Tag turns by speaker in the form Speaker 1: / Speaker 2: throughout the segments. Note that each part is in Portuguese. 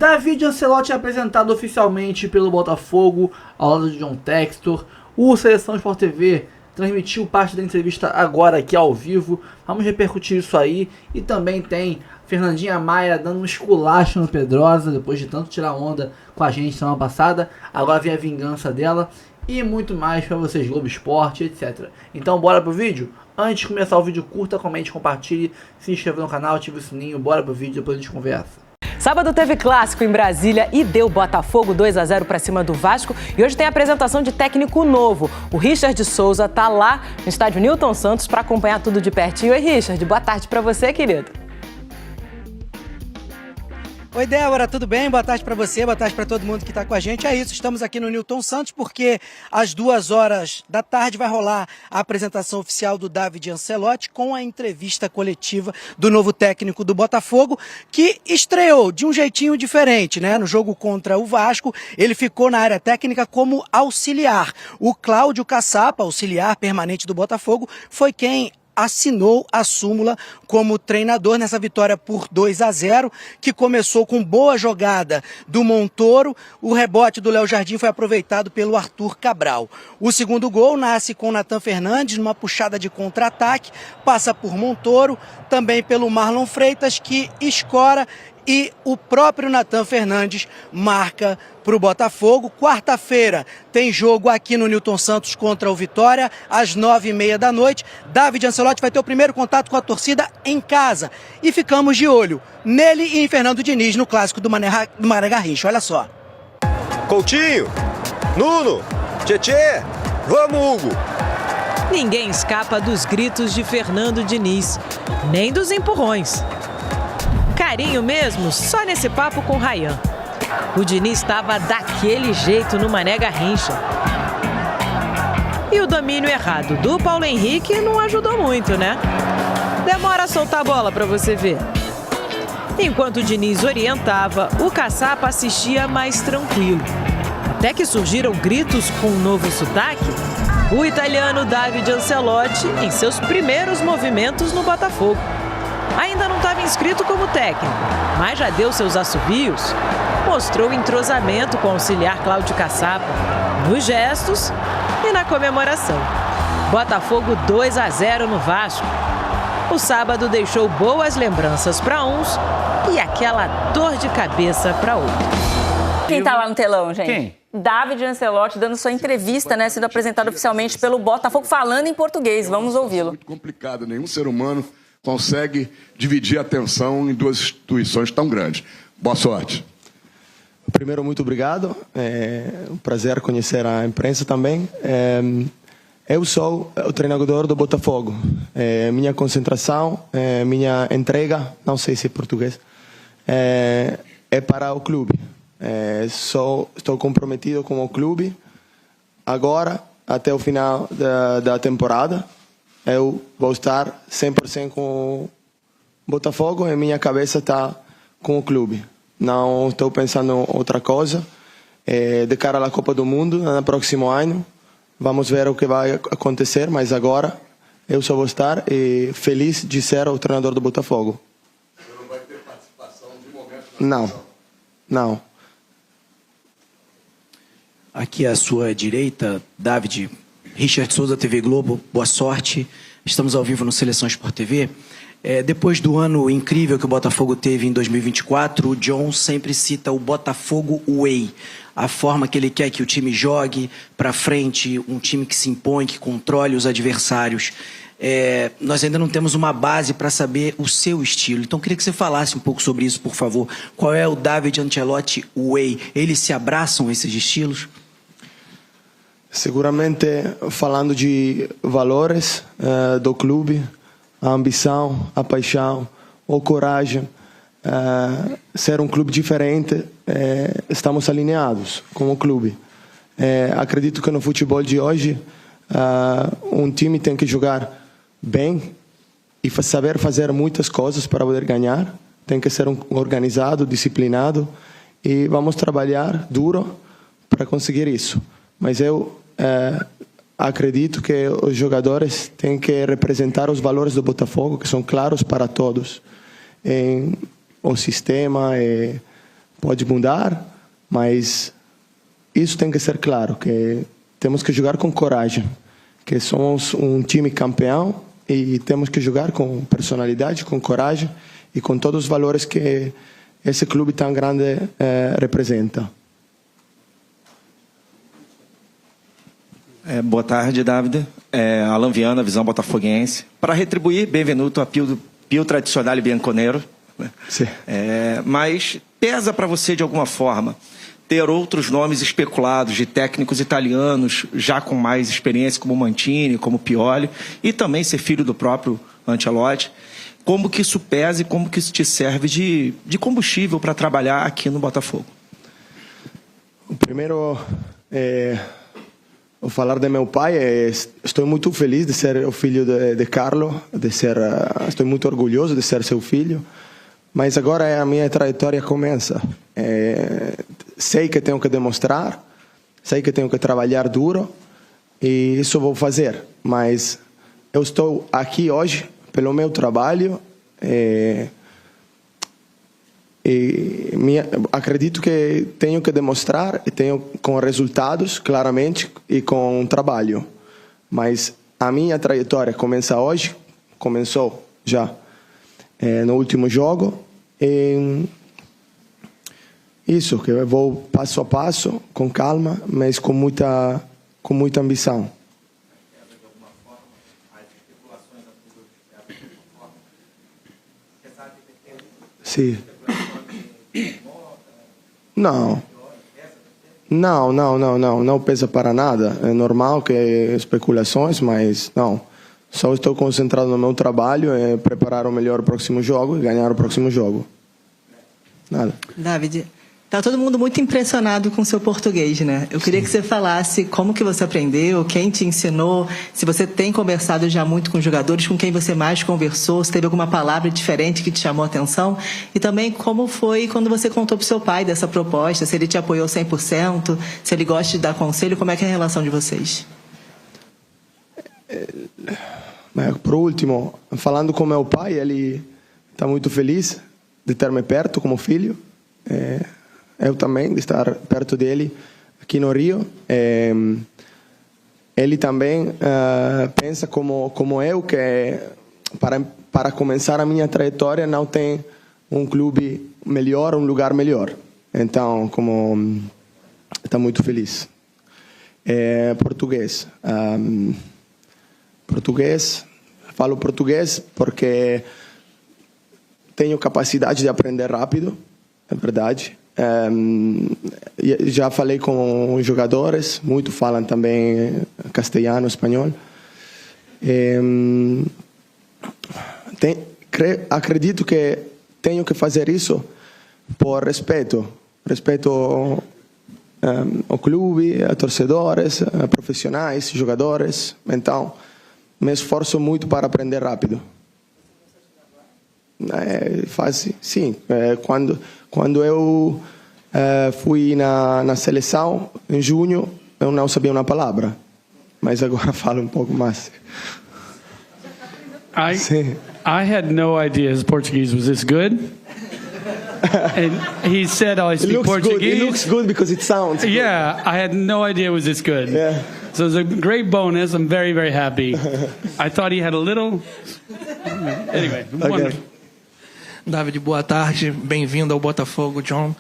Speaker 1: David Ancelotti é apresentado oficialmente pelo Botafogo ao lado de John Textor. O Seleção Sport TV transmitiu parte da entrevista agora aqui ao vivo. Vamos repercutir isso aí. E também tem Fernandinha Maia dando um esculacho no Pedrosa depois de tanto tirar onda com a gente semana passada. Agora vem a vingança dela e muito mais para vocês, Globo Esporte, etc. Então bora pro vídeo? Antes de começar o vídeo, curta, comente, compartilhe, se inscreva no canal, ative o sininho, bora pro vídeo, depois a gente conversa.
Speaker 2: Sábado teve clássico em Brasília e deu Botafogo 2-0 para cima do Vasco. E hoje tem apresentação de técnico novo. O Richard Souza tá lá no estádio Newton Santos para acompanhar tudo de pertinho. Oi, Richard, boa tarde para você, querido.
Speaker 3: Oi, Débora, tudo bem? Boa tarde para você, boa tarde para todo mundo que está com a gente. É isso, estamos aqui no Newton Santos porque às 14h vai rolar a apresentação oficial do David Ancelotti com a entrevista coletiva do novo técnico do Botafogo, que estreou de um jeitinho diferente, né? No jogo contra o Vasco, ele ficou na área técnica como auxiliar. O Cláudio Caçapa, auxiliar permanente do Botafogo, foi quem assinou a súmula como treinador nessa vitória por 2-0, que começou com boa jogada do Montoro. O rebote do Léo Jardim foi aproveitado pelo Arthur Cabral. O segundo gol nasce com Nathan Fernandes numa puxada de contra-ataque, passa por Montoro, também pelo Marlon Freitas, que escora, e o próprio Nathan Fernandes marca para o Botafogo. Quarta-feira tem jogo aqui no Newton Santos contra o Vitória, às 9h30 da noite. David Ancelotti vai ter o primeiro contato com a torcida em casa. E ficamos de olho nele e em Fernando Diniz no clássico do Mané Garrincha. Olha só.
Speaker 4: Coutinho, Nuno, Tietê, vamos, Hugo.
Speaker 5: Ninguém escapa dos gritos de Fernando Diniz, nem dos empurrões. Carinho mesmo, só nesse papo com o Ryan. O Diniz estava daquele jeito no Mané Garrincha. E o domínio errado do Paulo Henrique não ajudou muito, né? Demora a soltar a bola para você ver. Enquanto o Diniz orientava, o Caçapa assistia mais tranquilo. Até que surgiram gritos com um novo sotaque. O italiano David Ancelotti em seus primeiros movimentos no Botafogo. Ainda não estava inscrito como técnico, mas já deu seus assobios. Mostrou entrosamento com o auxiliar Cláudio Caçapa, nos gestos e na comemoração. Botafogo 2-0 no Vasco. O sábado deixou boas lembranças para uns e aquela dor de cabeça para outros.
Speaker 6: Quem tá lá no telão, gente?
Speaker 1: Quem?
Speaker 6: David Ancelotti dando sua entrevista, né, sendo apresentado oficialmente pelo Botafogo, falando em português. Vamos ouvi-lo.
Speaker 7: Muito complicado, nenhum ser humano consegue dividir a atenção em duas instituições tão grandes. Boa sorte.
Speaker 8: Primeiro, muito obrigado. É um prazer conhecer a imprensa também. Eu sou o treinador do Botafogo. Minha concentração, minha entrega, não sei se é português, é para o clube. Estou comprometido com o clube. Agora, até o final da temporada, eu vou estar 100% com o Botafogo e minha cabeça está com o clube. Não estou pensando em outra coisa. De cara à Copa do Mundo, no próximo ano, vamos ver o que vai acontecer, mas agora eu só vou estar feliz de ser o treinador do Botafogo.
Speaker 7: Você não vai ter participação de momento?
Speaker 8: Não.
Speaker 9: Aqui à sua direita, David, Richard Souza, TV Globo, boa sorte. Estamos ao vivo no Seleção Sport TV. Depois do ano incrível que o Botafogo teve em 2024, o John sempre cita o Botafogo Way. A forma que ele quer que o time jogue para frente, um time que se impõe, que controle os adversários. Nós ainda não temos uma base para saber o seu estilo. Então, queria que você falasse um pouco sobre isso, por favor. Qual é o David Ancelotti Way? Eles se abraçam, esses estilos?
Speaker 8: Seguramente, falando de valores do clube, a ambição, a paixão, a coragem, ser um clube diferente, estamos alinhados com o clube. Acredito que no futebol de hoje, um time tem que jogar bem e saber fazer muitas coisas para poder ganhar. Tem que ser organizado, disciplinado e vamos trabalhar duro para conseguir isso. Mas eu acredito que os jogadores têm que representar os valores do Botafogo, que são claros para todos. O sistema, pode mudar, mas isso tem que ser claro, que temos que jogar com coragem, que somos um time campeão e temos que jogar com personalidade, com coragem e com todos os valores que esse clube tão grande representa.
Speaker 10: Boa tarde, David. Alan Viana, Visão Botafoguense. Para retribuir, benvenuto a Pio Tradicionale Bianconero.
Speaker 8: Sim.
Speaker 10: Mas pesa para você, de alguma forma, ter outros nomes especulados de técnicos italianos já com mais experiência, como Mantini, como Pioli, e também ser filho do próprio Ancelotti. Como que isso pesa e como que isso te serve de combustível para trabalhar aqui no Botafogo?
Speaker 8: Primeiro, vou falar de meu pai. Estou muito feliz de ser o filho de Carlo, estou muito orgulhoso de ser seu filho. Mas agora a minha trajetória começa. Sei que tenho que demonstrar, sei que tenho que trabalhar duro e isso vou fazer. Mas eu estou aqui hoje pelo meu trabalho acredito que tenho que demonstrar e tenho com resultados, claramente, e com trabalho. Mas a minha trajetória começou já no último jogo. Isso, que eu vou passo a passo, com calma, mas com muita ambição. Sim. Não pesa para nada. É normal que especulações, mas não. Só estou concentrado no meu trabalho, preparar o melhor próximo jogo e ganhar o próximo jogo. Nada.
Speaker 11: David, tá todo mundo muito impressionado com o seu português, né? Eu queria que você falasse como que você aprendeu, quem te ensinou, se você tem conversado já muito com jogadores, com quem você mais conversou, se teve alguma palavra diferente que te chamou a atenção, e também como foi quando você contou pro seu pai dessa proposta, se ele te apoiou 100%, se ele gosta de dar conselho, como é que é a relação de vocês?
Speaker 8: Por último, falando com meu pai, ele está muito feliz de ter me perto como filho. Eu também, de estar perto dele aqui no Rio. Ele também pensa como eu, que para começar a minha trajetória não tem um clube melhor, um lugar melhor. Então, está muito feliz. Português. Falo português porque tenho capacidade de aprender rápido, é verdade. Já falei com jogadores, muito falam também castelhano, espanhol. Acredito que tenho que fazer isso por respeito ao clube, a torcedores, a profissionais, jogadores. Então, me esforço muito para aprender rápido. Sim. Quando eu fui na seleção em junho, eu não sabia uma palavra, mas agora falo um pouco mais.
Speaker 12: I had no idea his Portuguese was this good. And he said, "Oh, I speak Portuguese."
Speaker 8: It looks good because it sounds good.
Speaker 12: Yeah, I had no idea it was this good.
Speaker 8: Yeah.
Speaker 12: So it's a great bonus. I'm very, very happy. I thought he had a little. Anyway, wonderful.
Speaker 13: David, boa tarde. Bem-vindo ao Botafogo, John.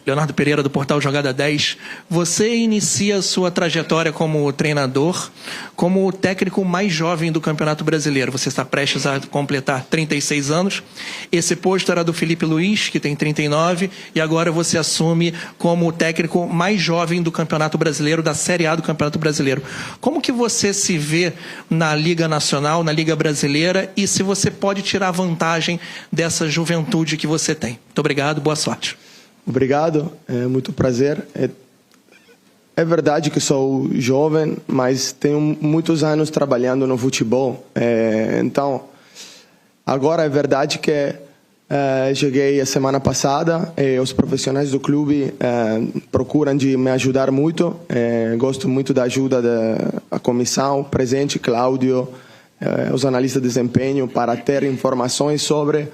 Speaker 13: Leonardo Pereira, do portal Jogada 10. Você inicia sua trajetória como treinador, como o técnico mais jovem do Campeonato Brasileiro. Você está prestes a completar 36 anos. Esse posto era do Felipe Luiz, que tem 39, e agora você assume como o técnico mais jovem do Campeonato Brasileiro, da Série A do Campeonato Brasileiro. Como que você se vê na Liga Nacional, na Liga Brasileira, e se você pode tirar vantagem dessa juventude que você tem? Muito obrigado, boa sorte.
Speaker 8: Obrigado, é muito prazer. É verdade que sou jovem, mas tenho muitos anos trabalhando no futebol. Então, agora é verdade que cheguei a semana passada e os profissionais do clube procuram de me ajudar muito. Gosto muito da ajuda da comissão presente, Cláudio, os analistas de desempenho, para ter informações sobre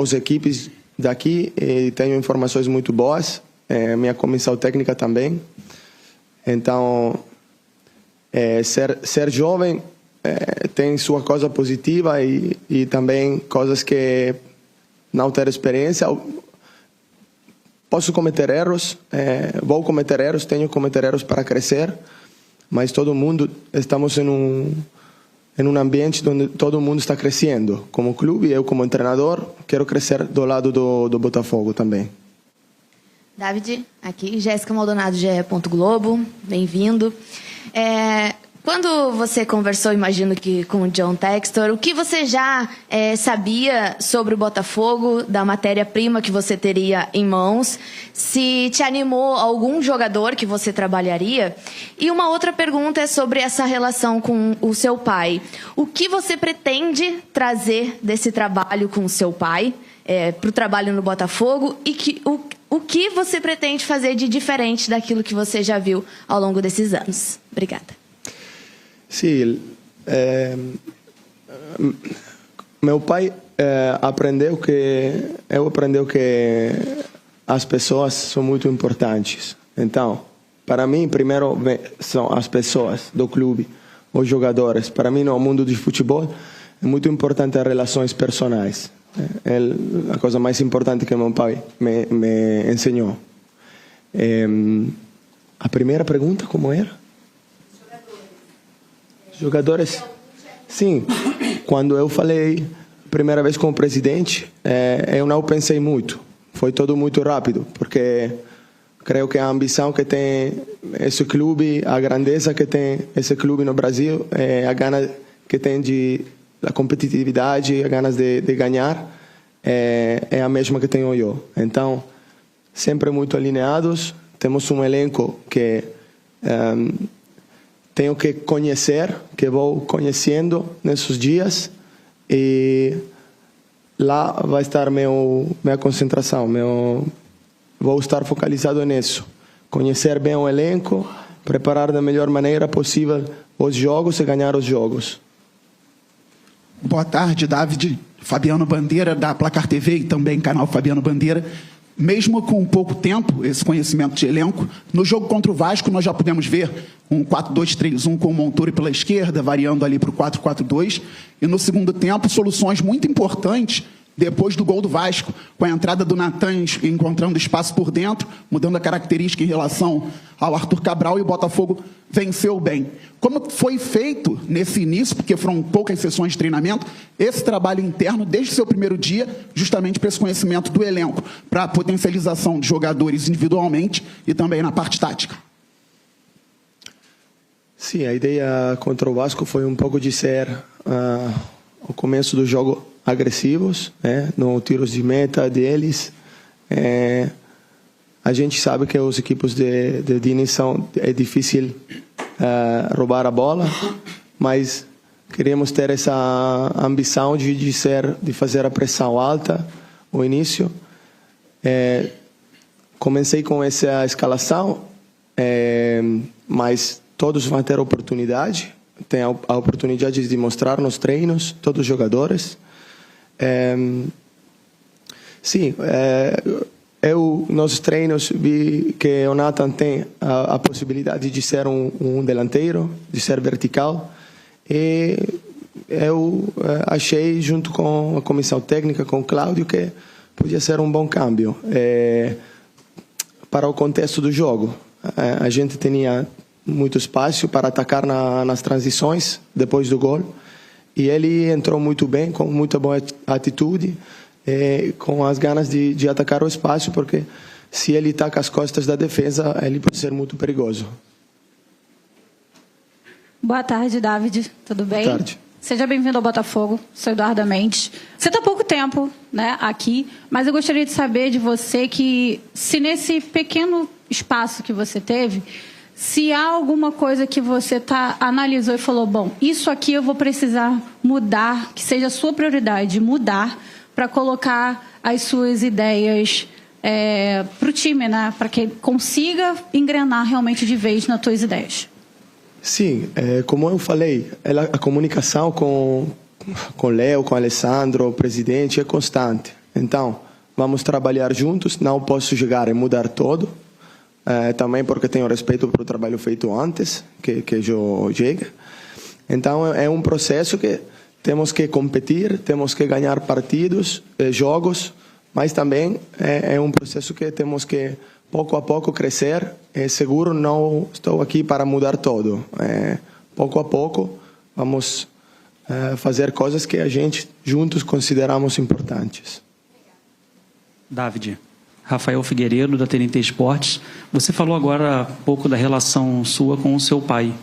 Speaker 8: as equipes daqui e tenho informações muito boas. Minha comissão técnica também. Então, ser jovem tem sua coisa positiva e também coisas que não ter experiência. Posso cometer erros, vou cometer erros, tenho que cometer erros para crescer, mas todo mundo, estamos em um ambiente onde todo mundo está crescendo. Como clube, eu como treinador, quero crescer do lado do Botafogo também.
Speaker 14: David, aqui, Jéssica Maldonado, GE. Globo, bem-vindo. Quando você conversou, imagino que com o John Textor, o que você já sabia sobre o Botafogo, da matéria-prima que você teria em mãos? Se te animou algum jogador que você trabalharia? E uma outra pergunta é sobre essa relação com o seu pai. O que você pretende trazer desse trabalho com o seu pai para o trabalho no Botafogo? E o que você pretende fazer de diferente daquilo que você já viu ao longo desses anos? Obrigada.
Speaker 8: Sim, meu pai aprendeu que as pessoas são muito importantes. Então, para mim, primeiro são as pessoas do clube, os jogadores. Para mim, no mundo de futebol, é muito importante as relações personais. É a coisa mais importante que meu pai me ensinou. A primeira pergunta, como era? Jogadores, sim. Quando eu falei a primeira vez com o presidente, eu não pensei muito. Foi tudo muito rápido, porque creio que a ambição que tem esse clube, a grandeza que tem esse clube no Brasil, a gana que tem a competitividade, a ganas de ganhar, é a mesma que tenho eu. Então, sempre muito alinhados. Temos um elenco que tenho que conhecer, que vou conhecendo nesses dias, e lá vai estar minha concentração. Vou estar focalizado nisso. Conhecer bem o elenco, preparar da melhor maneira possível os jogos e ganhar os jogos.
Speaker 15: Boa tarde, David. Fabiano Bandeira, da Placar TV e também canal Fabiano Bandeira. Mesmo com pouco tempo, esse conhecimento de elenco, no jogo contra o Vasco nós já pudemos ver um 4-2-3-1 com o Monturi pela esquerda, variando ali para o 4-4-2. E no segundo tempo, soluções muito importantes depois do gol do Vasco, com a entrada do Natan encontrando espaço por dentro, mudando a característica em relação ao Arthur Cabral, e o Botafogo venceu bem. Como foi feito nesse início, porque foram poucas sessões de treinamento, esse trabalho interno desde o seu primeiro dia, justamente para esse conhecimento do elenco, para a potencialização de jogadores individualmente e também na parte tática?
Speaker 8: Sim, a ideia contra o Vasco foi um pouco de ser o começo do jogo agressivos, no tiros de meta deles. A gente sabe que os equipos de Diniz é difícil roubar a bola, mas queríamos ter essa ambição de fazer a pressão alta no início. Comecei com essa escalação, mas todos vão ter oportunidade. Tem a oportunidade de mostrar nos treinos, todos os jogadores. Sim, eu nos treinos vi que o Natan tem a possibilidade de ser um delanteiro, de ser vertical, e eu achei, junto com a comissão técnica, com o Cláudio, que podia ser um bom câmbio para o contexto do jogo. A gente tinha muito espaço para atacar nas transições depois do gol, e ele entrou muito bem, com muita boa atitude, com as ganas de atacar o espaço, porque se ele está com as costas da defesa, ele pode ser muito perigoso.
Speaker 16: Boa tarde, David. Tudo bem?
Speaker 8: Boa tarde.
Speaker 16: Seja bem-vindo ao Botafogo. Sou Eduarda Mendes. Você está há pouco tempo, aqui, mas eu gostaria de saber de você se nesse pequeno espaço que você teve, se há alguma coisa que você analisou e falou, bom, isso aqui eu vou precisar mudar, que seja a sua prioridade, mudar para colocar as suas ideias para o time, para que ele consiga engrenar realmente de vez nas suas ideias.
Speaker 8: Sim, como eu falei, a comunicação com o Léo, com o Alessandro, o presidente, é constante. Então, vamos trabalhar juntos. Não posso chegar e mudar tudo, também porque tenho respeito para o trabalho feito antes que eu chegue. Então é um processo que temos que competir, temos que ganhar partidos, jogos, mas também é um processo que temos que pouco a pouco crescer. Seguro não estou aqui para mudar tudo. Pouco a pouco vamos fazer coisas que a gente juntos consideramos importantes.
Speaker 17: David, Rafael Figueiredo, da TNT Esportes. Você falou agora um pouco da relação sua com o seu pai.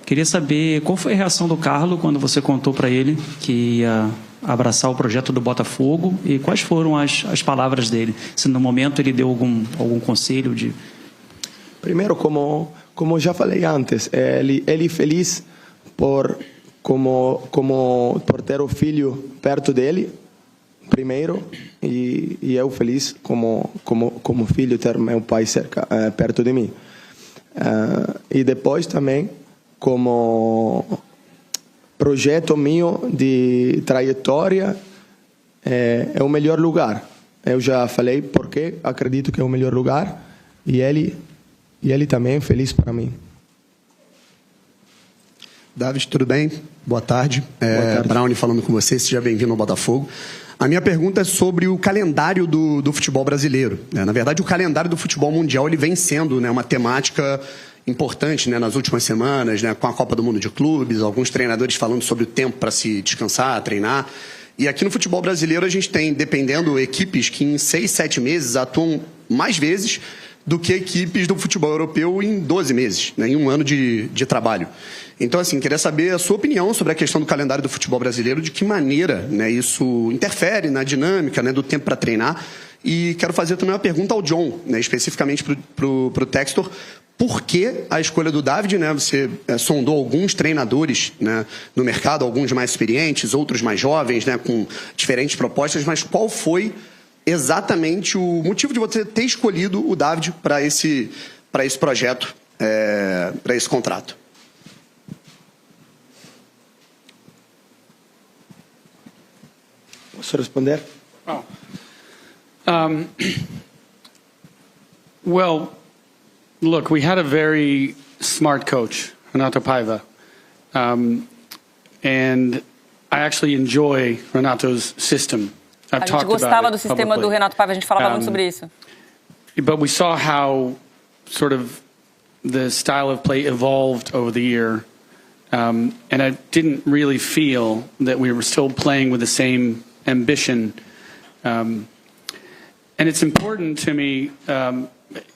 Speaker 17: Queria saber qual foi a reação do Carlo quando você contou para ele que ia abraçar o projeto do Botafogo e quais foram as palavras dele. Se no momento ele deu algum conselho de...
Speaker 8: Primeiro, como já falei antes, ele feliz por ter o filho perto dele, primeiro, e eu feliz como filho ter meu pai perto de mim. E depois também, como projeto meu de trajetória, é o melhor lugar. Eu já falei porque acredito que é o melhor lugar, e ele também é feliz para mim.
Speaker 18: David, tudo bem? Boa tarde. Boa tarde. Brownie falando com você, seja bem-vindo ao Botafogo. A minha pergunta é sobre o calendário do futebol brasileiro. Na verdade, o calendário do futebol mundial ele vem sendo uma temática importante nas últimas semanas, com a Copa do Mundo de Clubes, alguns treinadores falando sobre o tempo para se descansar, treinar. E aqui no futebol brasileiro a gente tem, dependendo, equipes que em 6, 7 meses atuam mais vezes do que equipes do futebol europeu em 12 meses, em um ano de trabalho. Então, assim, queria saber a sua opinião sobre a questão do calendário do futebol brasileiro, de que maneira isso interfere na dinâmica do tempo para treinar. E quero fazer também uma pergunta ao John, especificamente para o Textor. Por que a escolha do David? Você sondou alguns treinadores no mercado, alguns mais experientes, outros mais jovens, com diferentes propostas, mas qual foi exatamente o motivo de você ter escolhido o David para esse projeto, para esse contrato?
Speaker 8: Posso responder?
Speaker 12: Oh. Well, look, we had a very smart coach, Renato Paiva. And I actually enjoy Renato's system. I've
Speaker 6: A gente
Speaker 12: talked
Speaker 6: gostava
Speaker 12: about
Speaker 6: do
Speaker 12: it
Speaker 6: sistema
Speaker 12: publicly.
Speaker 6: do Renato Paiva, a gente falava muito sobre isso.
Speaker 12: But we saw how sort of the style of play evolved over the year. And I didn't really feel that we were still playing with the same ambition. And it's important to me,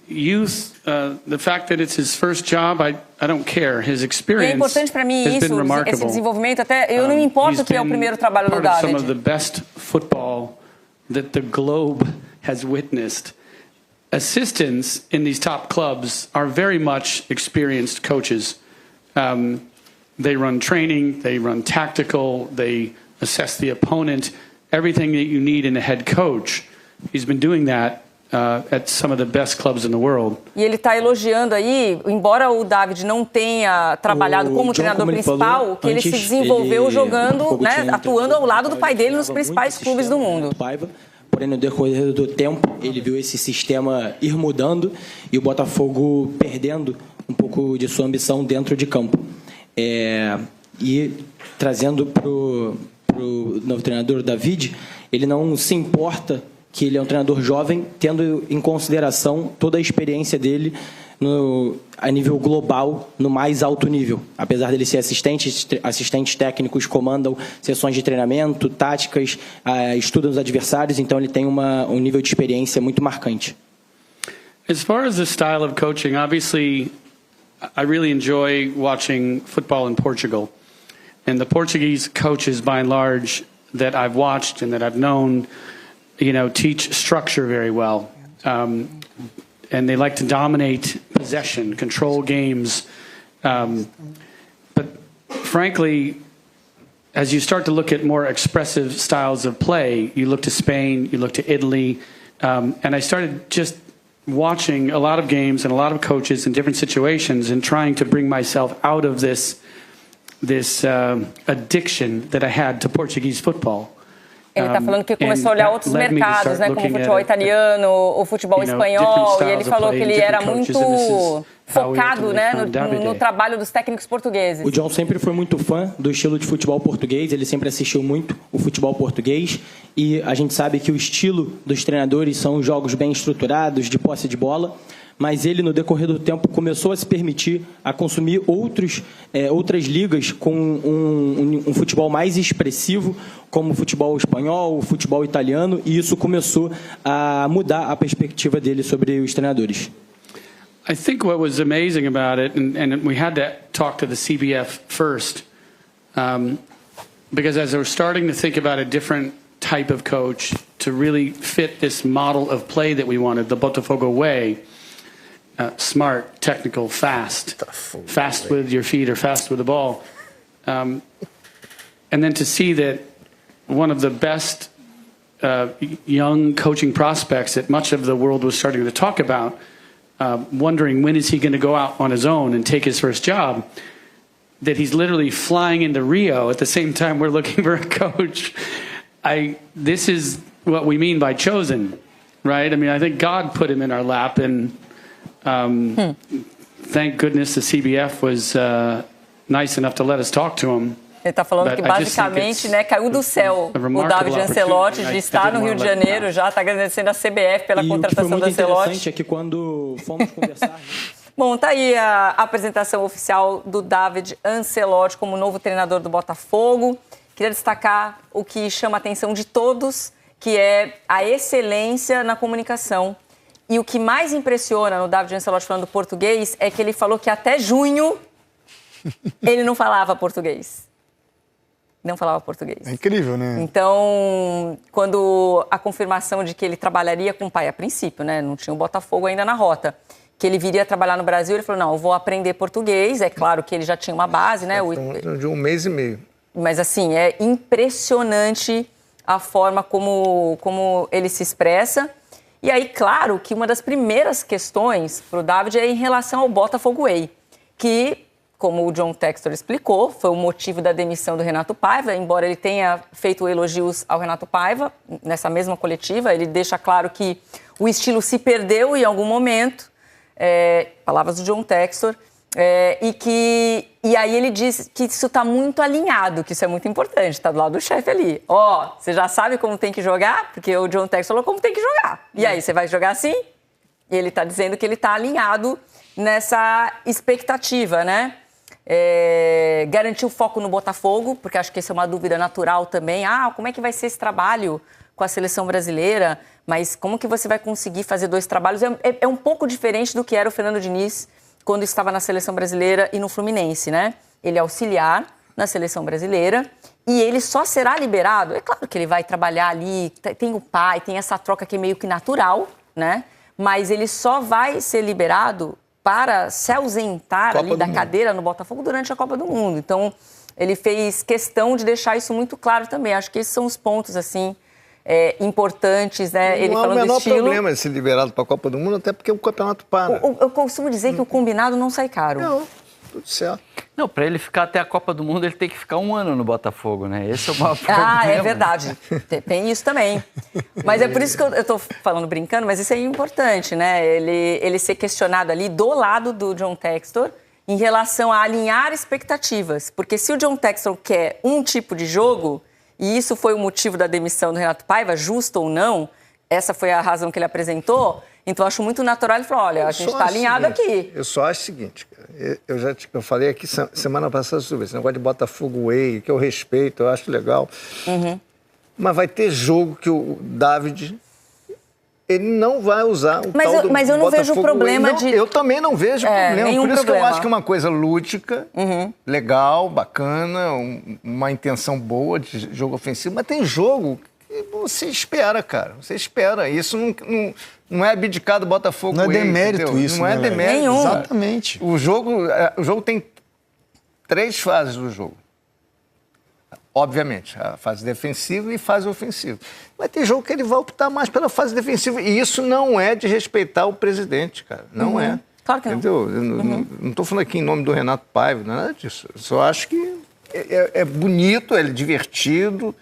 Speaker 12: youth, the fact that it's his first job, I don't care. His
Speaker 6: E é
Speaker 12: experience
Speaker 6: importante para mim
Speaker 12: has
Speaker 6: isso,
Speaker 12: been
Speaker 6: esse
Speaker 12: remarkable.
Speaker 6: desenvolvimento. Até eu não me importo que é o primeiro trabalho do
Speaker 12: Part of some of
Speaker 6: David.
Speaker 12: the best football that the globe has witnessed. Assistants in these top clubs are very much experienced coaches. They run training, they run tactical, they assess the opponent, everything that you need in a head coach. He's been doing that at some of the best clubs in the world.
Speaker 6: E ele está elogiando aí, embora o David não tenha trabalhado como treinador principal, que ele se desenvolveu jogando, atuando ao lado do pai dele nos principais clubes do mundo.
Speaker 9: Porém, no decorrer do tempo, ele viu esse sistema ir mudando e o Botafogo perdendo um pouco de sua ambição dentro de campo. E trazendo para o novo treinador, David, ele não se importa que ele é um treinador jovem, tendo em consideração toda a experiência dele a nível global, no mais alto nível. Apesar dele ser assistentes técnicos comandam sessões de treinamento, táticas, estudam os adversários, então ele tem um nível de experiência muito marcante.
Speaker 12: As far as the style of coaching, obviously, I really enjoy watching football in Portugal. And the Portuguese coaches, by and large, that I've watched and that I've known, teach structure very well. And they like to dominate possession, control games. But frankly, as you start to look at more expressive styles of play, you look to Spain, you look to Italy, and I started just watching a lot of games and a lot of coaches in different situations and trying to bring myself out of this addiction that I had to Portuguese football.
Speaker 6: Ele está falando que começou a olhar outros mercados, né, como o futebol italiano, o futebol espanhol, e ele falou que ele era muito focado, né, no trabalho dos técnicos portugueses.
Speaker 19: O John sempre foi muito fã do estilo de futebol português, ele sempre assistiu muito o futebol português, e a gente sabe que o estilo dos treinadores são jogos bem estruturados, de posse de bola, mas ele, no decorrer do tempo, começou a se permitir a consumir outras ligas com um futebol mais expressivo, como o futebol espanhol, o futebol italiano, e isso começou a mudar a perspectiva dele sobre os treinadores.
Speaker 12: I think what was amazing about it, and we had to talk to the CBF first, because as we're starting to think about a different type of coach to really fit this model of play that we wanted, the Botafogo way, smart, technical, fast with your feet or fast with the ball. And then to see that one of the best young coaching prospects that much of the world was starting to talk about, wondering when is he going to go out on his own and take his first job, that he's literally flying into Rio at the same time we're looking for a coach. This is what we mean by chosen, right? I mean, I think God put him in our lap, and thank goodness the CBF was nice enough to let us talk to him.
Speaker 6: Ele está falando que basicamente, né, caiu do céu o David Ancelotti de estar no Rio de Janeiro, já está agradecendo a CBF pela contratação do Ancelotti.
Speaker 19: O que foi muito interessante é que quando fomos conversar...
Speaker 6: Bom, tá aí a apresentação oficial do David Ancelotti como novo treinador do Botafogo. Queria destacar o que chama a atenção de todos, que é a excelência na comunicação. E o que mais impressiona no David Ancelotti falando português é que ele falou que até junho ele não falava português. Não falava português.
Speaker 20: É incrível, né?
Speaker 6: Então, quando a confirmação de que ele trabalharia com o pai, a princípio, né? Não tinha o Botafogo ainda na rota, que ele viria trabalhar no Brasil, ele falou, não, eu vou aprender português. É claro que ele já tinha uma base, né?
Speaker 20: De um mês e meio.
Speaker 6: Mas, assim, é impressionante a forma como ele se expressa. E aí, claro, que uma das primeiras questões para o David é em relação ao Botafogo Way, que, como o John Textor explicou, foi o motivo da demissão do Renato Paiva, embora ele tenha feito elogios ao Renato Paiva, nessa mesma coletiva, ele deixa claro que o estilo se perdeu em algum momento, palavras do John Textor, e aí ele diz que isso está muito alinhado, que isso é muito importante, está do lado do chefe ali. Você já sabe como tem que jogar? Porque o John Textor falou como tem que jogar. E aí, você vai jogar assim? E ele está dizendo que ele está alinhado nessa expectativa, né? Garantir o foco no Botafogo, porque acho que essa é uma dúvida natural também. Como é que vai ser esse trabalho com a seleção brasileira? Mas como que você vai conseguir fazer dois trabalhos? É um pouco diferente do que era o Fernando Diniz quando estava na seleção brasileira e no Fluminense, né? Ele é auxiliar na seleção brasileira e ele só será liberado. É claro que ele vai trabalhar ali, tem o pai, tem essa troca que é meio que natural, né? Mas ele só vai ser liberado para se ausentar ali da cadeira no Botafogo durante a Copa do Mundo. Então, ele fez questão de deixar isso muito claro também. Acho que esses são os pontos, assim, importantes, né? Ele falando do estilo. Não há o menor
Speaker 20: problema de ser liberado para a Copa do Mundo, até porque o campeonato para.
Speaker 6: Eu costumo dizer que o combinado não sai caro.
Speaker 20: Não, tudo certo.
Speaker 21: Não, para ele ficar até a Copa do Mundo, ele tem que ficar 1 ano no Botafogo, né? Esse é o maior problema.
Speaker 6: É verdade. Tem isso também. Mas é por isso que eu estou falando brincando, mas isso é importante, né? Ele ser questionado ali do lado do John Textor em relação a alinhar expectativas. Porque se o John Textor quer um tipo de jogo, e isso foi o motivo da demissão do Renato Paiva, justo ou não, essa foi a razão que ele apresentou, então eu acho muito natural ele falar, olha, a gente está alinhado aqui.
Speaker 20: Eu só acho o seguinte, eu falei aqui semana passada sobre esse negócio de Botafogo Way, que eu respeito, eu acho legal. Mas vai ter jogo que o David, ele não vai usar o tal do
Speaker 6: Mas eu não vejo problema de...
Speaker 20: Eu também não vejo problema, por isso que eu acho que é uma coisa lúdica, legal, bacana, uma intenção boa de jogo ofensivo, mas tem jogo que você espera, cara, você espera. Isso não é abdicar do Botafogo.
Speaker 21: Não é demérito, entendeu?
Speaker 20: Isso, não é demérito.
Speaker 6: Nenhum.
Speaker 20: Exatamente. O jogo tem 3 fases do jogo. Obviamente, a fase defensiva e fase ofensiva. Mas tem jogo que ele vai optar mais pela fase defensiva. E isso não é de respeitar o presidente, cara. Não é.
Speaker 6: Claro que não.
Speaker 20: Entendeu? Eu não estou falando aqui em nome do Renato Paiva, nada disso. Eu só acho que é bonito, é divertido.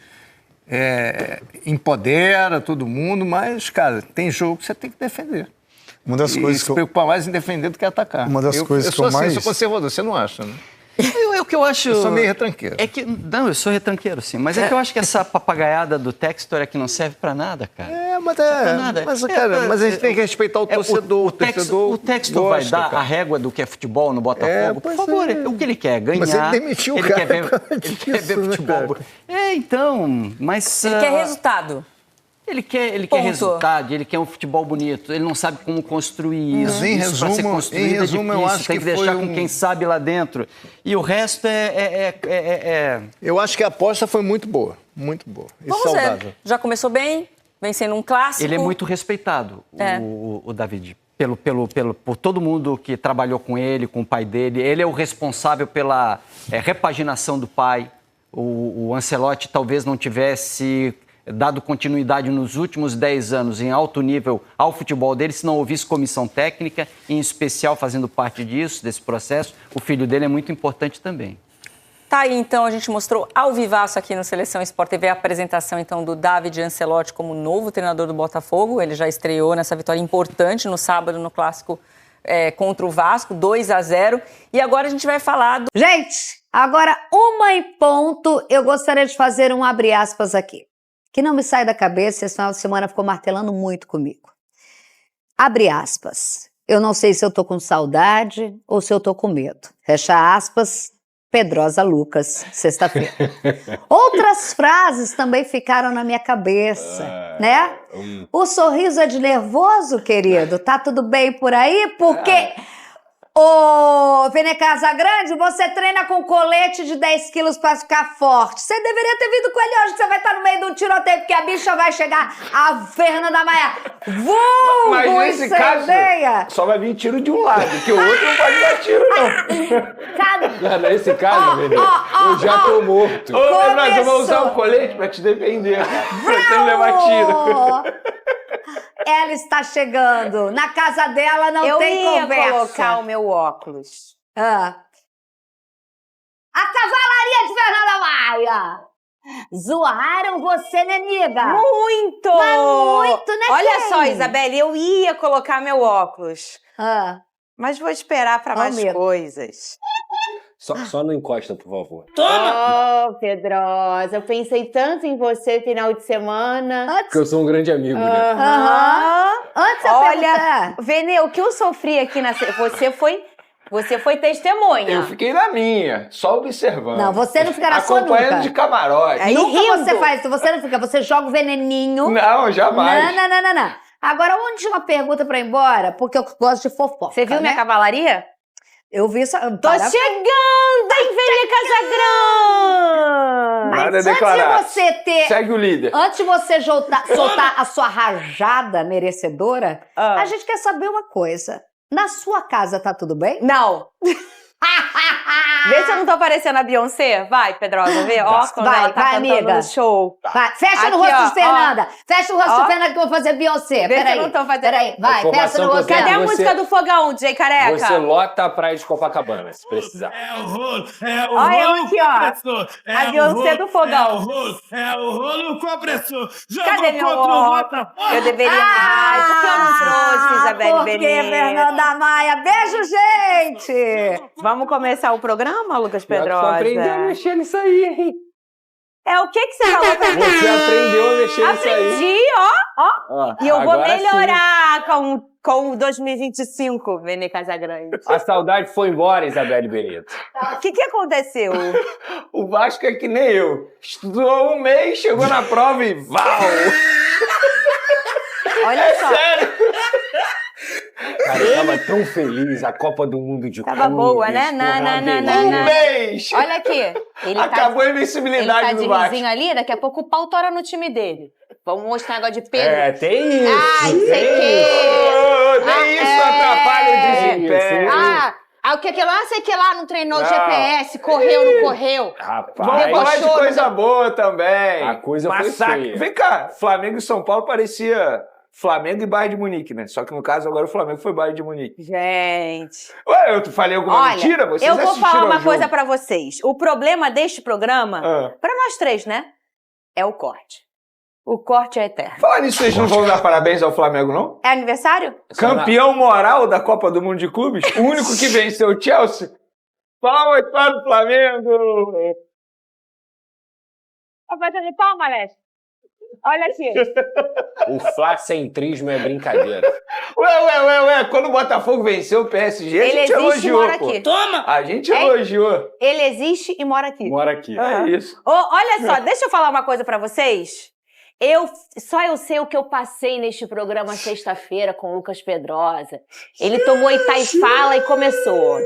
Speaker 20: empodera todo mundo, mas, cara, tem jogo que você tem que defender.
Speaker 2: Uma das coisas
Speaker 20: se preocupar mais em defender do que atacar.
Speaker 2: Uma das coisas que eu mais...
Speaker 20: Eu sou conservador, você não acha, né?
Speaker 21: O que eu acho...
Speaker 20: Eu sou meio retranqueiro.
Speaker 21: Não, eu sou retranqueiro, sim. Mas é que eu acho que essa papagaiada do Textor é que não serve pra nada, cara.
Speaker 20: Mas a gente tem que respeitar o torcedor.
Speaker 21: O Textor vai dar a régua do que é futebol no Botafogo? Por favor, o que ele quer? Ganhar.
Speaker 20: Mas ele demitiu o cara.
Speaker 21: Ele quer ver futebol. Então, mas...
Speaker 6: Ele quer resultado.
Speaker 21: Ele quer resultado, ele quer um futebol bonito, ele não sabe como construir isso.
Speaker 20: Em resumo, eu acho
Speaker 21: tem que deixar com quem sabe lá dentro. E o resto
Speaker 20: Eu acho que a aposta foi muito boa, e
Speaker 6: Vamos
Speaker 20: saudável.
Speaker 6: ver. Já começou bem, vem sendo um clássico.
Speaker 21: Ele é muito respeitado, o David, por todo mundo que trabalhou com ele, com o pai dele. Ele é o responsável pela repaginação do pai. O Ancelotti talvez não tivesse dado continuidade nos últimos 10 anos em alto nível ao futebol dele, se não houvesse comissão técnica, em especial fazendo parte disso, desse processo. O filho dele é muito importante também.
Speaker 6: Tá aí, então, a gente mostrou ao vivaço aqui no Seleção Sport TV a apresentação, então, do David Ancelotti como novo treinador do Botafogo. Ele já estreou nessa vitória importante no sábado, no Clássico contra o Vasco, 2-0. E agora a gente vai falar do...
Speaker 22: Gente, agora 1h, eu gostaria de fazer um abre aspas aqui, que não me sai da cabeça, esse final de semana ficou martelando muito comigo. Abre aspas. Eu não sei se eu tô com saudade ou se eu tô com medo. Fecha aspas, Pedrosa Lucas, sexta-feira. Outras frases também ficaram na minha cabeça, né? O sorriso é de nervoso, querido? Tá tudo bem por aí? Porque... Ô, Vene Casagrande, você treina com colete de 10 quilos pra ficar forte. Você deveria ter vindo com ele hoje, que você vai estar no meio de um tiroteio, porque a bicha vai chegar, a Fernanda Maia.
Speaker 23: Mas nesse caso, só vai vir tiro de um lado, porque o outro não pode dar tiro, não. Nesse caso, Vene, eu já tô morto. Mas eu vou usar o colete pra te defender, pra você não levar tiro.
Speaker 22: Ela está chegando. Na casa dela não tem conversa.
Speaker 24: Eu ia colocar o meu óculos.
Speaker 22: A cavalaria de Fernanda Maia. Zoaram você, né, amiga?
Speaker 24: Muito!
Speaker 22: Mas muito, né,
Speaker 24: Olha só, Isabelle, eu ia colocar meu óculos.
Speaker 25: Mas vou esperar para mais coisas.
Speaker 23: Só não encosta, por favor.
Speaker 25: Ô, Pedrosa, eu pensei tanto em você final de semana.
Speaker 23: Porque eu sou um grande amigo, né?
Speaker 25: Antes olha, Vene, o que eu sofri aqui na... Você foi testemunha.
Speaker 23: Eu fiquei na minha, só observando.
Speaker 22: Não, você não fica na sua nunca.
Speaker 23: Acompanhando de camarote.
Speaker 22: Aí nunca você faz isso, você não fica, você joga o veneninho.
Speaker 23: Não, jamais.
Speaker 22: Não. Agora, uma pergunta pra ir embora, porque eu gosto de fofoca.
Speaker 25: Você viu minha cavalaria?
Speaker 22: Eu vi isso.
Speaker 25: Tô chegando, hein, Vene Casagrande!
Speaker 22: Mas antes de você ter...
Speaker 23: Segue o líder.
Speaker 22: Antes de você soltar a sua rajada merecedora, a gente quer saber uma coisa. Na sua casa tá tudo bem?
Speaker 25: Não. Vê se eu não tô parecendo a Beyoncé. Vai, Pedrosa, vê. Ó, quando ela tá cantando
Speaker 22: amiga.
Speaker 25: No show.
Speaker 22: Vai, fecha no rosto de Fernanda. Fecha no rosto de Fernanda que eu vou fazer Beyoncé.
Speaker 25: Vê se eu não tô fazendo.
Speaker 22: Peraí, vai, fecha no rosto.
Speaker 25: Cadê a música do fogão, DJ Careca?
Speaker 23: Você lota a praia de Copacabana, se precisar.
Speaker 25: Olha eu aqui, ó. A Beyoncé do fogão.
Speaker 26: É o rolo compressor.
Speaker 25: Cadê meu Botafogo? Eu deveria... Ai, por que eu não trouxe, Isabelle Benito?
Speaker 22: Por que, Fernanda Maia? Beijo, gente!
Speaker 25: Vamos começar o programa, Lucas Pedrosa?
Speaker 23: Você aprendeu a mexer nisso aí, hein?
Speaker 25: É o que você falou pra mim?
Speaker 23: Você aprendeu a mexer nisso aí.
Speaker 25: Aprendi, ó. E eu vou melhorar com o 2025, Vene Casagrande.
Speaker 23: A saudade foi embora, Isabelle Benito.
Speaker 25: O que aconteceu?
Speaker 23: O Vasco é que nem eu. Estudou um mês, chegou na prova e val!
Speaker 25: Olha só.
Speaker 23: Sério? Cara, eu tava tão feliz, a Copa do Mundo de
Speaker 25: Tava boa, né? Não.
Speaker 23: Um mês!
Speaker 25: Olha aqui.
Speaker 23: Acabou a invencibilidade do Vasco.
Speaker 25: Ele tá de vizinho ali, daqui a pouco o pau tora no time dele. Vamos mostrar negócio de Pedro.
Speaker 23: Tem isso.
Speaker 25: Ai, sei
Speaker 23: Tem isso, atrapalha o desempenho.
Speaker 25: O que lá, não treinou GPS, correu, não correu.
Speaker 23: Rapaz, vamos falar de coisa boa também. A coisa foi feia. Vem cá, Flamengo e São Paulo parecia... Flamengo e Bayern de Munique, né? Só que no caso agora o Flamengo foi Bayern de Munique.
Speaker 25: Gente...
Speaker 23: Ué, eu falei alguma mentira? Vocês
Speaker 25: eu vou falar uma coisa pra vocês. O problema deste programa, pra nós três, né? é o corte. O corte é eterno.
Speaker 23: Falar nisso, vocês não vão dar parabéns ao Flamengo, não?
Speaker 25: É aniversário?
Speaker 23: Campeão moral da Copa do Mundo de Clubes, o único que venceu o Chelsea. Palmas para o Flamengo!
Speaker 25: Tá fazendo palma, Alex? Olha aqui.
Speaker 1: O flacentrismo é brincadeira.
Speaker 23: Ué, quando o Botafogo venceu o PSG, a gente elogiou,
Speaker 25: mora aqui.
Speaker 23: Toma! A gente elogiou.
Speaker 25: Ele existe e mora aqui.
Speaker 1: Mora aqui.
Speaker 23: É isso.
Speaker 25: Olha só, deixa eu falar uma coisa pra vocês. Eu sei o que eu passei neste programa sexta-feira com o Lucas Pedrosa. Ele tomou Itaifala e começou.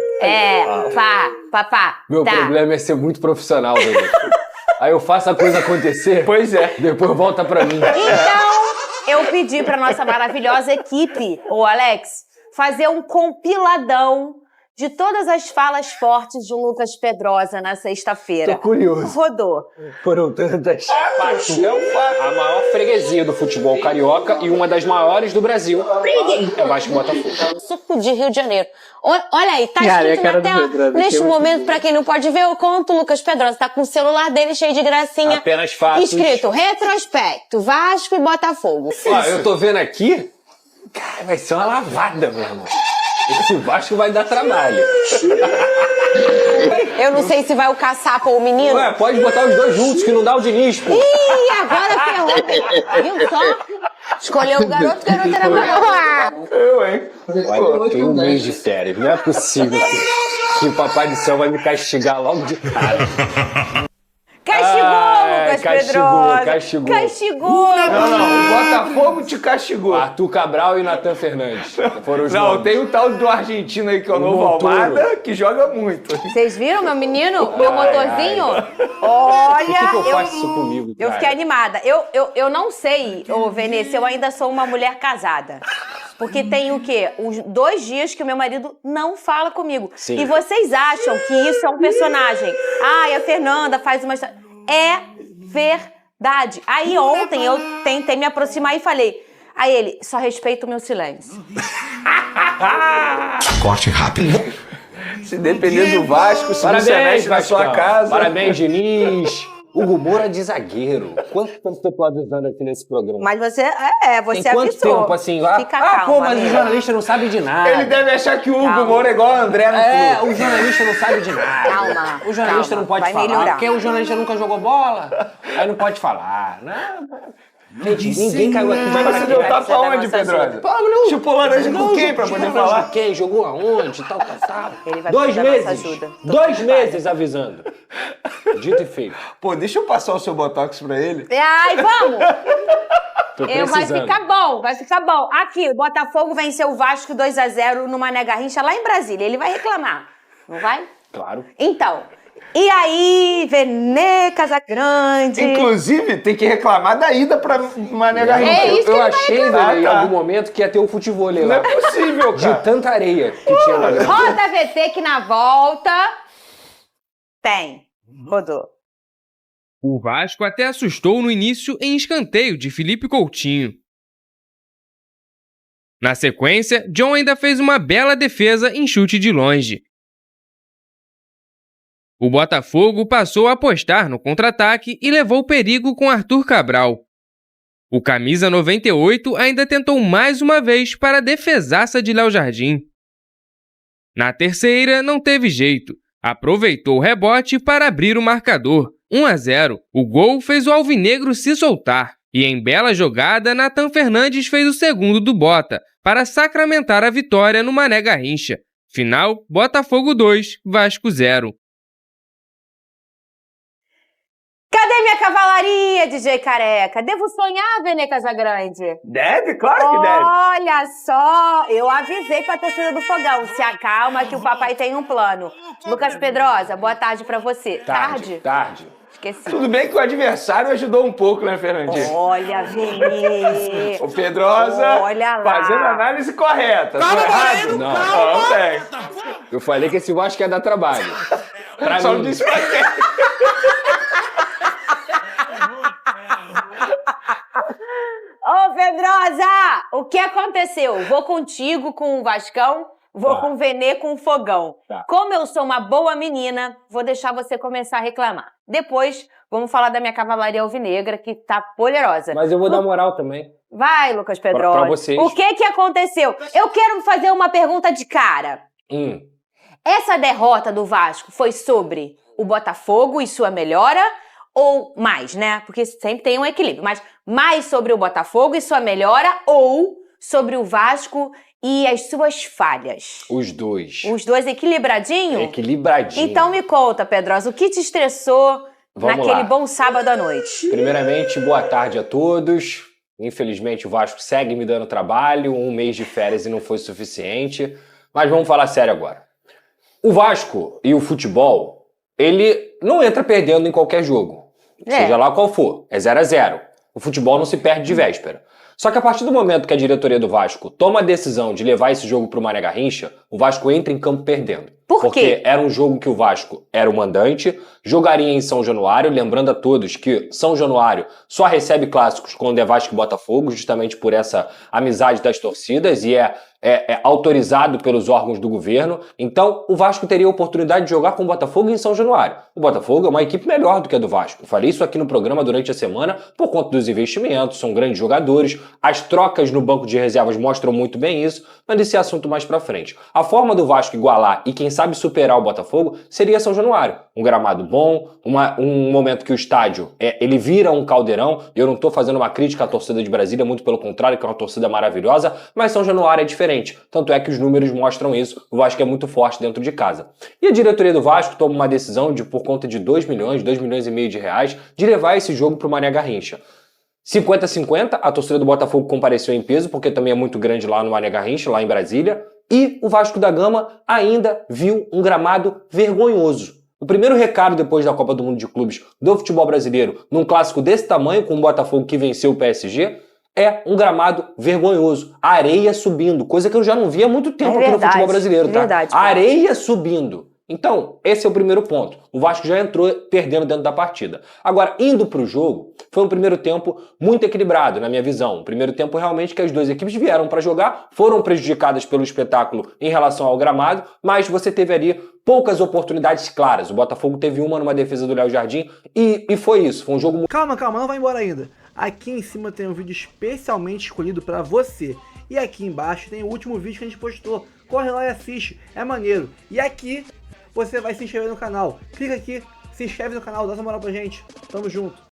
Speaker 1: Meu problema é ser muito profissional, velho. Aí eu faço a coisa acontecer.
Speaker 23: Pois é.
Speaker 1: Depois volta pra mim.
Speaker 25: Então, eu pedi pra nossa maravilhosa equipe, o Alex, fazer um compiladão de todas as falas fortes de Lucas Pedrosa na sexta-feira.
Speaker 1: Tô curioso.
Speaker 25: Rodou.
Speaker 1: Foram tantas.
Speaker 23: A
Speaker 1: maior freguesia do futebol carioca e uma das maiores do Brasil é o Vasco e Botafogo.
Speaker 25: Suco de Rio de Janeiro. Olha aí, tá escrito na tela. Neste momento, pra quem não pode ver, eu conto o Lucas Pedrosa. Tá com o celular dele cheio de gracinha.
Speaker 1: Apenas fatos.
Speaker 25: Escrito, retrospecto, Vasco e Botafogo.
Speaker 1: Ó, eu tô vendo aqui. Cara, vai ser uma lavada, meu irmão. Esse Vasco vai dar trabalho.
Speaker 25: Eu não sei se vai o caçapa ou o menino.
Speaker 1: Ué, pode botar os dois juntos, que não dá o Diniz, pô.
Speaker 25: Ih, agora ferrou. Viu só? Escolheu o garoto era maior.
Speaker 23: Eu, hein?
Speaker 1: Olha, tem um mês de férias. Não é possível que o Papai do Céu vai me castigar logo de cara.
Speaker 25: Castigou, Lucas Pedrosa.
Speaker 1: Castigou.
Speaker 23: Não, o Botafogo te castigou.
Speaker 1: Arthur Cabral e Natan Fernandes. Foram os
Speaker 23: Não,
Speaker 1: nomes.
Speaker 23: tem o tal do argentino aí, que é o novo Almada, que joga muito.
Speaker 25: Vocês viram meu menino? Meu motorzinho? Olha,
Speaker 1: Por que eu faço isso comigo, cara?
Speaker 25: Eu fiquei animada. Eu não sei, Vene, se eu ainda sou uma mulher casada. Porque tem o quê? Os 2 dias que o meu marido não fala comigo.
Speaker 1: Sim.
Speaker 25: E vocês acham que isso é um personagem. A Fernanda faz uma história. É verdade. Aí ontem eu tentei me aproximar e falei. Aí ele, só respeita o meu silêncio.
Speaker 23: Corte rápido. Se depender do Vasco, se você mexe na sua casa.
Speaker 1: Parabéns, Diniz. Hugo Moura de zagueiro. Quanto tempo eu tô avisando aqui nesse programa?
Speaker 25: Mas você
Speaker 1: Tem quanto
Speaker 25: avisou.
Speaker 1: tempo assim?
Speaker 25: Fica calma,
Speaker 1: pô, mas
Speaker 25: amiga.
Speaker 1: o jornalista não sabe de nada.
Speaker 23: Ele deve achar que o Hugo Moura é igual o André no clube.
Speaker 1: O jornalista não sabe de nada.
Speaker 25: Calma.
Speaker 1: O jornalista não pode
Speaker 25: vai
Speaker 1: falar.
Speaker 25: melhorar.
Speaker 1: Porque o jornalista nunca jogou bola. Aí não pode falar. Gente, ninguém caiu aqui.
Speaker 23: Mas você deu tapa aonde, Pedrosa? Chupou laranja com quem pra poder falar?
Speaker 1: Quem? Jogou aonde? Tal.
Speaker 25: Ele vai
Speaker 1: 2
Speaker 25: precisar da nossa
Speaker 1: meses.
Speaker 25: ajuda.
Speaker 1: 2 meses avisando. Dito e feito.
Speaker 23: Pô, deixa eu passar o seu botox pra ele.
Speaker 25: Ai, vamos!
Speaker 1: Tô
Speaker 25: Vai
Speaker 1: precisando.
Speaker 25: ficar bom. Aqui, o Botafogo venceu o Vasco 2-0 no Mané Garrincha lá em Brasília. Ele vai reclamar, não vai?
Speaker 1: Claro.
Speaker 25: Então, e aí, Vene Casagrande?
Speaker 23: Inclusive, tem que reclamar da ida pra Mané Garrincha.
Speaker 25: É isso que
Speaker 1: Eu
Speaker 25: ele vai
Speaker 1: achei,
Speaker 25: reclamar.
Speaker 1: velho, em algum momento que ia ter o futevôlei lá.
Speaker 23: Não é possível, cara.
Speaker 1: De tanta areia que tinha lá dentro.
Speaker 25: Roda VT que na volta tem. Rodou.
Speaker 3: O Vasco até assustou no início em escanteio de Felipe Coutinho. Na sequência, John ainda fez uma bela defesa em chute de longe. O Botafogo passou a apostar no contra-ataque e levou perigo com Arthur Cabral. O camisa 98 ainda tentou mais uma vez para a defesaça de Léo Jardim. Na terceira, não teve jeito. Aproveitou o rebote para abrir o marcador. 1-0. O gol fez o alvinegro se soltar. E em bela jogada, Natan Fernandes fez o segundo do Bota, para sacramentar a vitória no Mané Garrincha. Final, Botafogo 2, Vasco 0.
Speaker 25: Cadê minha cavalaria, DJ Careca? Devo sonhar, Vene Casagrande?
Speaker 23: Deve, claro que deve.
Speaker 25: Olha só, eu avisei pra torcida do Fogão. Se acalma que o papai tem um plano. Lucas Pedrosa, boa tarde pra você.
Speaker 23: Tarde.
Speaker 25: Esqueci.
Speaker 23: Tudo bem que o adversário ajudou um pouco, né, Fernandinho?
Speaker 25: Olha, Vene.
Speaker 23: O Pedrosa
Speaker 25: Olha lá.
Speaker 23: fazendo análise correta.
Speaker 1: Calma,
Speaker 23: Tô errado?
Speaker 1: Moreno,
Speaker 23: Não,
Speaker 1: calma.
Speaker 23: não tem.
Speaker 1: Eu falei que esse Vasco ia dar trabalho. Pra
Speaker 23: Só
Speaker 1: mim.
Speaker 23: não disse pra quem.
Speaker 25: Ô, Pedrosa, o que aconteceu? Vou contigo com o Vascão, vou com o Vene com o Fogão. Como eu sou uma boa menina, vou deixar você começar a reclamar. Depois, vamos falar da minha cavalaria alvinegra, que tá poderosa.
Speaker 1: Mas eu vou dar moral também.
Speaker 25: Vai, Lucas Pedrosa.
Speaker 1: Pra vocês.
Speaker 25: O que aconteceu? Eu quero fazer uma pergunta de cara. Essa derrota do Vasco foi sobre o Botafogo e sua melhora ou mais, né? Porque sempre tem um equilíbrio. Mas mais sobre o Botafogo e sua melhora ou sobre o Vasco e as suas falhas?
Speaker 1: Os dois.
Speaker 25: Os dois equilibradinho?
Speaker 1: Equilibradinho.
Speaker 25: Então me conta, Pedrosa, o que te estressou naquele
Speaker 1: lá.
Speaker 25: bom sábado à noite?
Speaker 1: Primeiramente, boa tarde a todos. Infelizmente, o Vasco segue me dando trabalho. Um mês de férias e não foi suficiente. Mas vamos falar sério agora. O Vasco e o futebol, ele não entra perdendo em qualquer jogo. Seja lá qual for. É 0-0. O futebol não se perde de véspera. Só que a partir do momento que a diretoria do Vasco toma a decisão de levar esse jogo pro Mané Garrincha, o Vasco entra em campo perdendo.
Speaker 25: Por quê?
Speaker 1: Porque era um jogo que o Vasco era o mandante, jogaria em São Januário, lembrando a todos que São Januário só recebe clássicos quando é Vasco e Botafogo, justamente por essa amizade das torcidas, e é autorizado pelos órgãos do governo. Então, o Vasco teria a oportunidade de jogar com o Botafogo em São Januário. O Botafogo é uma equipe melhor do que a do Vasco. Eu falei isso aqui no programa durante a semana por conta dos investimentos, são grandes jogadores, as trocas no banco de reservas mostram muito bem isso, mas esse assunto mais pra frente. A forma do Vasco igualar e quem sabe superar o Botafogo seria São Januário. Um gramado bom, um momento que o estádio ele vira um caldeirão. Eu não tô fazendo uma crítica à torcida de Brasília, muito pelo contrário, que é uma torcida maravilhosa, mas São Januário é diferente. Tanto é que os números mostram isso. O Vasco é muito forte dentro de casa. E a diretoria do Vasco toma uma decisão de, por conta de 2 milhões e meio de reais, de levar esse jogo pro Mané Garrincha. 50-50, a torcida do Botafogo compareceu em peso, porque também é muito grande lá no Mané Garrincha, lá em Brasília. E o Vasco da Gama ainda viu um gramado vergonhoso. O primeiro recado depois da Copa do Mundo de Clubes do futebol brasileiro, num clássico desse tamanho, com o Botafogo que venceu o PSG, é um gramado vergonhoso. A areia subindo, coisa que eu já não vi há muito tempo aqui no futebol brasileiro, tá? A areia subindo. Então, esse é o primeiro ponto. O Vasco já entrou perdendo dentro da partida. Agora, indo para o jogo, foi um primeiro tempo muito equilibrado, na minha visão. Um primeiro tempo realmente que as duas equipes vieram para jogar, foram prejudicadas pelo espetáculo em relação ao gramado, mas você teve ali poucas oportunidades claras. O Botafogo teve uma numa defesa do Léo Jardim e foi isso. Foi um jogo...
Speaker 4: Calma, não vai embora ainda. Aqui em cima tem um vídeo especialmente escolhido para você. E aqui embaixo tem o último vídeo que a gente postou. Corre lá e assiste, é maneiro. E aqui você vai se inscrever no canal. Clica aqui, se inscreve no canal, dá essa moral pra gente. Tamo junto.